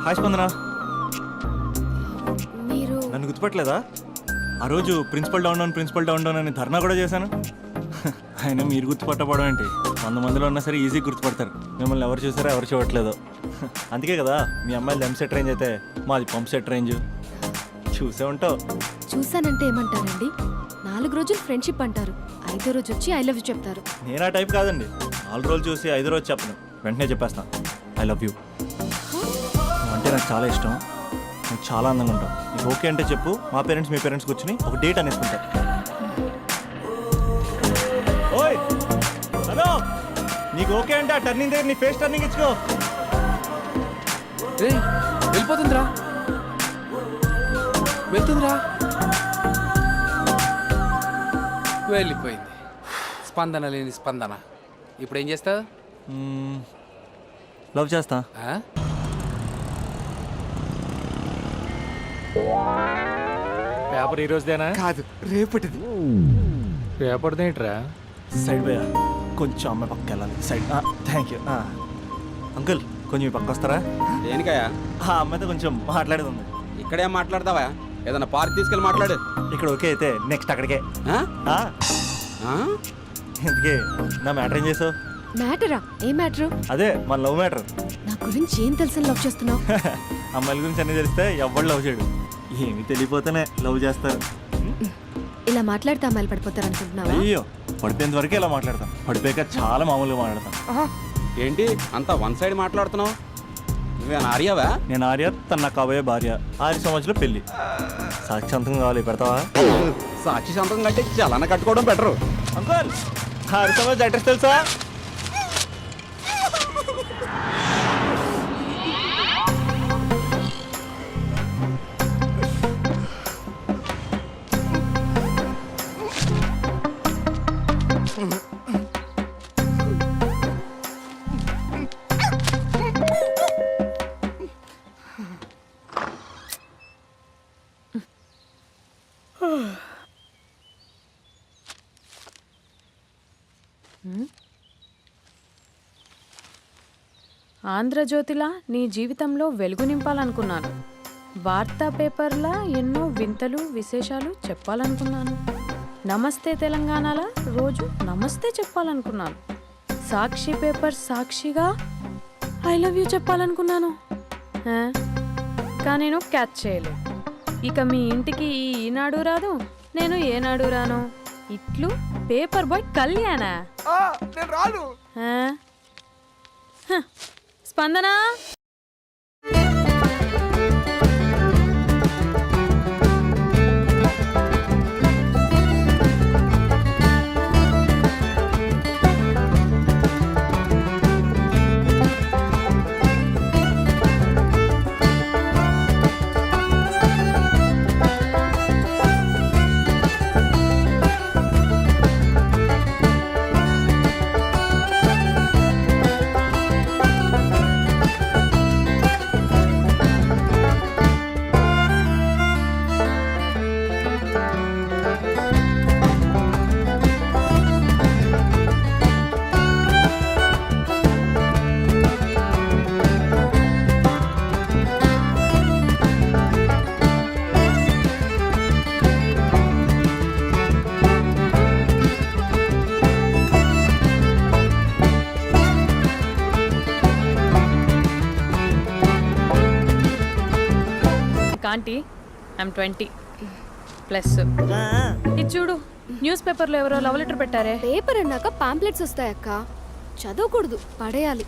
Hi స్పందన. మీరు నన్ను గుర్తుపట్టలేదా? ఆ రోజు ప్రిన్సిపల్ డౌన్ డౌన్ అని ధర్నా కూడా చేశాను. అయినా మీరు గుర్తుపట్టపడం ఏంటి? 100 మందిలో ఉన్నా సరే ఈజీ గుర్తుపడతారు. మిమ్మల్ని ఎవరు చూసారో ఎవరు చూడట్లేదు. అందుకే కదా మీ అమ్మాయిలు ఎంసెట్ రేంజ్ అయితే మాది పంప్ సెట్ రేంజ్. చూసే ఉంటావు. చూసానంటే ఏమంటారండి? 4 రోజులు ఫ్రెండ్షిప్ అంటారు, 5వ రోజు వచ్చి ఐ లవ్ యూ చెప్తారు. నేను ఆ టైప్ కాదండి. 4 రోజులు చూసి 5వ రోజు చెప్పను, వెంటనే చెప్పేస్తాను ఐ లవ్ యూ. అంటే నాకు చాలా ఇష్టం, నువ్వు చాలా అందంగా ఉంటావు. నీకు ఓకే అంటే చెప్పు, మా పేరెంట్స్ మీ పేరెంట్స్ కూర్చుని ఒక డేట్ అనేసుకుంటారు. ఓయ్ హలో, నీకు ఓకే అంటే ఆ టర్నింగ్ దగ్గర నీ ఫేస్ టర్నింగ్ ఇచ్చుకో. వెళ్ళిపోతుందిరా, వెళ్తుందిరా, వెళ్ళిపోయింది. స్పందన లేని స్పందన. ఇప్పుడు ఏం చేస్తావు? లవ్ చేస్తా. పేపర్ ఈ రోజుదేనా? కాదు, రేపటిది. పేపర్దేంట్రా? సైడ్ పోయా, కొంచెం అమ్మాయి పక్క వెళ్ళాలి. సైడ్. Thank you uncle. కొంచెం ఈ పక్క వస్తారా? దేనికయ్యా? ఆ అమ్మాయితో కొంచెం మాట్లాడేది ఉంది. ఇక్కడేం మాట్లాడతావా? ఏదైనా పార్క్ తీసుకెళ్ళి మాట్లాడు. ఇక్కడ ఓకే అయితే నెక్స్ట్ అక్కడికే. ఆ? ఆ? ఇందుకే నా మ్యాటర్ ఏం చేసావు? మ్యాటరా? ఏ మ్యాటరు? అదే మన లవ్ మ్యాటర్. నా గురించి ఏం తెలిసి లవ్ చేస్తున్నావు? అమ్మాయిల గురించి అన్నీ తెలిస్తే ఎవడు లవ్ చేయడు. ఏమి తెలియపోతేనే లవ్ చేస్తారు. ఇలా మాట్లాడితే అమ్మాయిలు పడిపోతారు అనుకుంటున్నావా? అయ్యో, పడిపోయేంత వరకే ఇలా మాట్లాడతాం, పడిపోయాక చాలా మామూలుగా మాట్లాడతాం. ఏంటి అంతా వన్ సైడ్ మాట్లాడుతున్నావు? నువ్వేనా ఆర్యావా? నేను ఆర్య, తన నా కాబోయే భార్య. 6 సంవత్సరాలు పెళ్లి. సాక్షాంతం కావాలి, పెడతావా? సాక్షి సంతకం కంటే చలన కట్టుకోవడం బెటరు. అంకుల్, 6 సంవత్సరాలు అడ్రస్ తెలుసా? ఆంధ్రజ్యోతిలా నీ జీవితంలో వెలుగు నింపాలనుకున్నాను. వార్తా పేపర్లా ఎన్నో వింతలు విశేషాలు చెప్పాలనుకున్నాను. నమస్తే తెలంగాణలా రోజు నమస్తే చెప్పాలనుకున్నాను. సాక్షి పేపర్ సాక్షిగా ఐ లవ్ యూ చెప్పాలనుకున్నాను. కానీ నేను క్యాచ్ చేయలేదు. ఇక మీ ఇంటికి ఈనాడు రాదు, నేను ఏనాడు రాను. ఇట్లు పేపర్ బాయ్ కళ్యాణా? స్పందన, ఆంటీ ఐమ్ 20+. ఇది చూడు, న్యూస్ పేపర్లో ఎవరో లవ్ లెటర్ పెట్టారే. పేపర్ అన్నాక పాంప్లెట్స్ వస్తాయక్క, చదవకూడదు, పడేయాలి.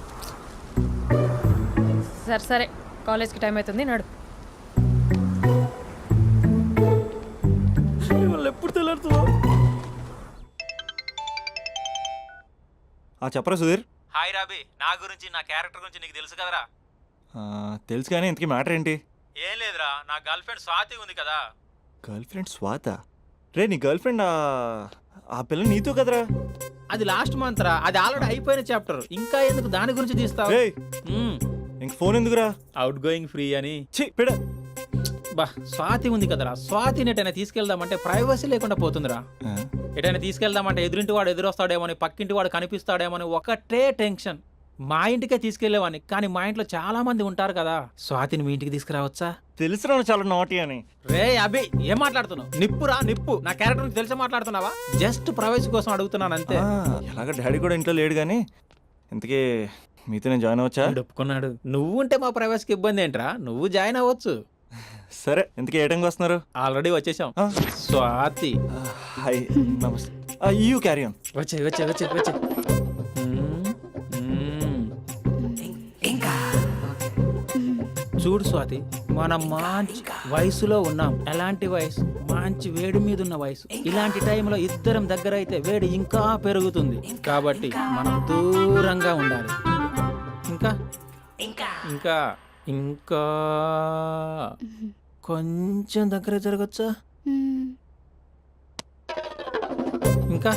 సరే సరే, కాలేజ్కి టైం అవుతుంది, నడు. ఎప్పుడు తెల్లారుతుందో. చెప్పరా సుధీర్? హాయ్ రాబీ, నా గురించి నా క్యారెక్టర్ గురించి నీకు తెలుసు కదరా? తెలుసు కానీ ఇంతకీ మ్యాటర్ ఏంటి? ఏం లేదురా, నా గర్ల్ ఫ్రెండ్ స్వాతి ఉంది కదా. గర్ల్ ఫ్రెండ్ స్వాత? రే, నీ గర్ల్ ఫ్రెండ్ ఆ పిల్ల నీతో కదరా? అది లాస్ట్ మంత్ రా, అది ఆల్రెడీ అయిపోయిన చాప్టర్. ఇంకా ఎందుకు దాని గురించి తీస్తావు? ఇంక ఫోన్ ఎందుకురా? అవుట్ గోయింగ్ ఫ్రీ అని. పిడ బా, స్వాతి ఉంది కదరా, స్వాతిని ఎటైనా తీసుకెళ్దామంటే ప్రైవసీ లేకుండా పోతుందిరా. ఎటైనా తీసుకెళ్దామంటే ఎదురింటి వాడు ఎదురొస్తాడేమోని, పక్కింటి వాడు కనిపిస్తాడేమోని ఒకటే టెన్షన్. మా ఇంటికే తీసుకెళ్లేవాడిని, కానీ మా ఇంట్లో చాలా మంది ఉంటారు కదా. స్వాతిని మీ ఇంటికి తీసుకురావచ్చా? తెలుసురా నువ్వు చాలా నాటి అని. రే అభి, ఏం మాట్లాడుతున్నావు? నిప్పురా నిప్పు. నా క్యారెక్టర్ గురించి తెలిసే మాట్లాడుతున్నావా? జస్ట్ ప్రైవసీ కోసం అడుగుతున్నాను అంతే. ఎలాగ డాడీ కూడా ఇంట్లో లేడు కానీ ఇంతకీ మీతో నేను జాయిన్ అవ్వచ్చా? వీడు ఒప్పుకున్నాడు. నువ్వు ఉంటే మా ప్రైవసీకి ఇబ్బంది ఏంట్రా? నువ్వు జాయిన్ అవ్వచ్చు. సరే ఇంతకీ ఏ టైంకి వస్తున్నారు? ఆల్రెడీ వచ్చేసాం. ఆ. స్వాతి హాయ్ నమస్తే. You carry on. వచ్చే వచ్చే వచ్చే వచ్చే. చూడు స్వాతి, మనం మంచి వయసులో ఉన్నాం. ఎలాంటి వయసు? మంచి వేడి మీద ఉన్న వయసు. ఇలాంటి టైంలో ఇద్దరం దగ్గర అయితే వేడి ఇంకా పెరుగుతుంది. కాబట్టి మనం దూరంగా ఉండాలి. ఇంకా ఇంకా ఇంకా కొంచెం దగ్గర జరగచ్చా? ఇంకా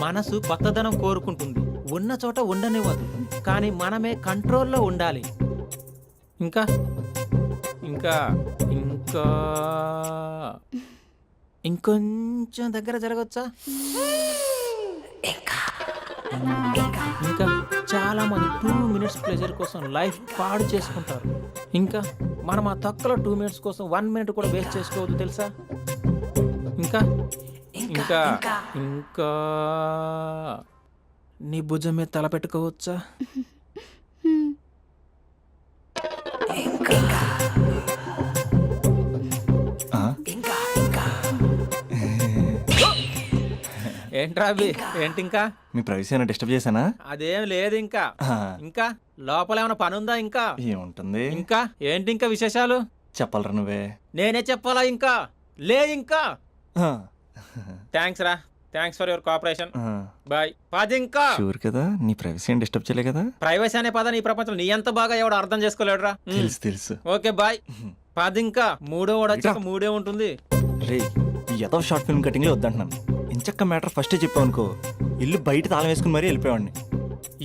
మనసు కొత్తదనం కోరుకుంటుంది. ఉన్న చోట ఉండనివ్వదు, కానీ మనమే కంట్రోల్లో ఉండాలి. ఇంకా ఇంకా ఇంకా ఇంకొంచెం దగ్గర జరగచ్చా? ఇంకా చాలా మంది 2 minutes ప్లెజర్ కోసం లైఫ్ పాడు చేసుకుంటారు. ఇంకా మనం ఆ తక్కువ 2 minutes కోసం 1 minute కూడా వేస్ట్ చేసుకోవద్దు తెలుసా? ఇంకా ఇంకా ఇంకా నీ భుజం మీద తల పెట్టుకోవచ్చా? ఏంట్రా అవి? ఏంటి ఇంకా? మీ ప్రైవసీ అయినా డిస్టర్బ్ చేశానా? అదేం లేదు. ఇంకా ఇంకా లోపల ఏమైనా పని ఉందా? ఇంకా ఏముంటుంది? ఇంకా ఏంటి ఇంకా విశేషాలు? చెప్పాలరా నువ్వే. నేనే చెప్పాలా? ఇంకా లేదు. ఇంకా థ్యాంక్స్ రా. Thanks for your cooperation. Bye. పది ఇంకా. షూర్ కదా? నీ ప్రైవసీ ఏం డిస్టర్బ్ చేయలే కదా? ప్రైవసీ అనే పదాన్ని ఈ ప్రపంచంలో నీ ఎంత బాగా ఎవడు అర్థం చేసుకోలేడురా. తెలుసు తెలుసు. Okay bye. పది ఇంకా. మూడో వాడు వచ్చాక మూడే ఉంటుంది. రే ఈ ఎదో షార్ట్ ఫిల్మ్ కటింగ్ లో వద్దంటున్నాను. ఇంచక్క మ్యాటర్ ఫస్టే చెప్పావు అనుకో, ఇల్లు బయట తాళం వేసుకుని మరీ వెళ్ళిపోయాడిని.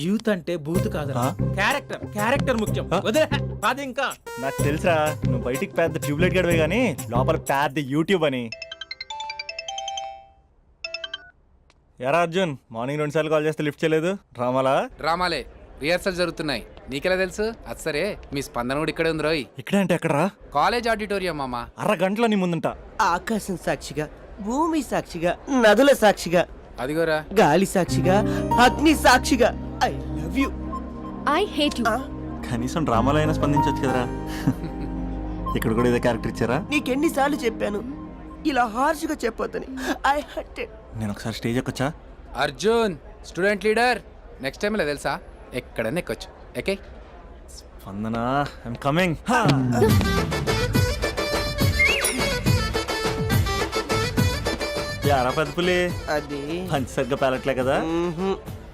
యూత్ అంటే బూత్ కాదు, క్యారెక్టర్. క్యారెక్టర్ ముఖ్యం. వదిలే. పది ఇంకా. నాకు తెలుసా నువ్వు బయటికి పెద్ద ట్యూబ్లైట్ గడవే గానీ లోపల పెద్ద యూట్యూబ్ అని. ఎరా అర్జున్, మార్నింగ్ 2 సార్లు కాల్ చేస్తే లిఫ్ట్ చేయలేదు. డ్రామాలే రిహార్సల్ జరుగుతున్నాయి. నీకెలా తెలుసు? అది సరే, మీ స్పందన కూడా ఇక్కడే ఉంది రోయ్. ఇక్కడ అంటే ఎక్కడరా? కాలేజ్ ఆడిటోరియం మామా. అరగంటలో నీ ముందుంట. ఆకాశం సాక్షిగా, భూమి సాక్షిగా, నదుల సాక్షిగా, అదిగోరా గాలి సాక్షిగా, అగ్ని సాక్షిగా, I love you. I hate you. కనీసం డ్రామాలో అయినా స్పందించవచ్చు కదరా. ఇక్కడ కూడా ఇదే క్యారెక్టర్ ఇచ్చారా? నీకెన్నిసార్లు చెప్పాను ఇలా హార్ష్గా చెప్పొద్దని. I hurt. నేను ఒకసారి స్టేజ్ ఎక్కొచ్చా? Arjun student leader. Next time ఇలా తెలుసా, ఎక్కడన్నా ఎక్కొచ్చు. Okay Spandana, I'm coming. యారా పెద్ద పులి, అది పంచి సరిగ్గా పేలట్లే కదా?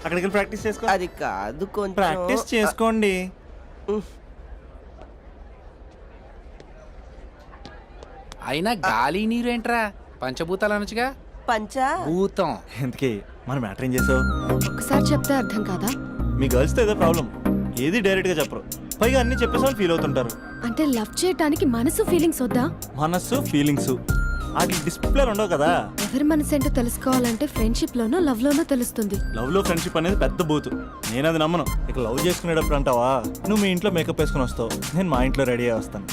అక్కడికి వెళ్ళి ప్రాక్టీస్ చేసుకో. అది కాదు, కొంచెం ప్రాక్టీస్ చేసుకోండి. అయినా గాలి నీరు ఏంట్రా? పంచభూతాలు అనొచ్చుగా. పంచా భూతం. ఎందుకే మన మ్యాటర్ ఏం చేసావు? ఒకసారి చెప్తే అర్థం కాదా? మీ గర్ల్స్తో ఏదో ప్రాబ్లం, ఏది డైరెక్ట్ గా చెప్పరు, పైగా అన్ని చెప్పేసి ఫీల్ అవుతుంటారు. అంటే లవ్ చేయడానికి మనసు ఫీలింగ్స్ వద్దా? మనస్సు ఫీలింగ్స్ అది డిస్ప్లే ఉండవు కదా. ఎవరి మనసు ఏంటో తెలుసుకోవాలంటే ఫ్రెండ్షిప్ లోనో లవ్ లోనో తెలుస్తుంది. లవ్ లో ఫ్రెండ్షిప్ అనేది పెద్ద బూతు. నేను అది నమ్మను. ఇక లవ్ చేసుకునేటప్పుడు అంటావా, నువ్వు మీ ఇంట్లో మేకప్ వేసుకుని వస్తావు, నేను మా ఇంట్లో రెడీ అయ్యి వస్తాను.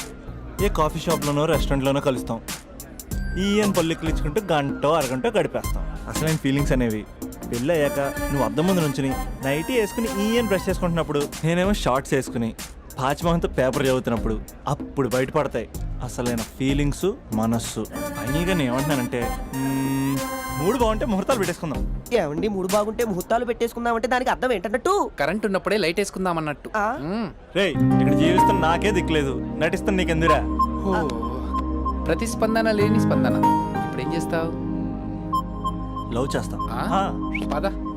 ఏ కాఫీ షాప్లోనో రెస్టారెంట్లోనో కలుస్తాం. ఈయన పళ్ళుకి ఇచ్చుకుంటూ గంటో అరగంటో గడిపేస్తాం. అసలైన ఫీలింగ్స్ అనేవి పెళ్ళి అయ్యాక నువ్వు అద్దం ముందు నుంచుని నైటీ వేసుకుని ఈయన బ్రష్ చేసుకుంటున్నప్పుడు, నేనేమో షార్ట్స్ వేసుకుని పాచిమహంతో పేపర్ చదువుతున్నప్పుడు అప్పుడు బయటపడతాయి అసలైన ఫీలింగ్స్, మనస్సు. ఫైనల్గా నేను ఏమంటున్నానంటే, మూడు బాగుంటే ముహూర్తాలు పెట్టేసుకుందాం. ఏమండి, మూడు బాగుంటే ముహూర్తాలు పెట్టేసుకుందాం అంటే దానికి అర్థం ఏంటన్నట్టు? కరెంట్ ఉన్నప్పుడే లైట్ వేసుకుందాం అన్నట్టు. రేయ్ ఇక్కడ జీవిస్తున్న నాకే దిక్కులేదు, నటిస్తున్న నీకెందురా? ప్రతిస్పందన లేని స్పందన. ఇప్పుడు ఏం చేస్తావు? లవ్ చేస్తా. పద.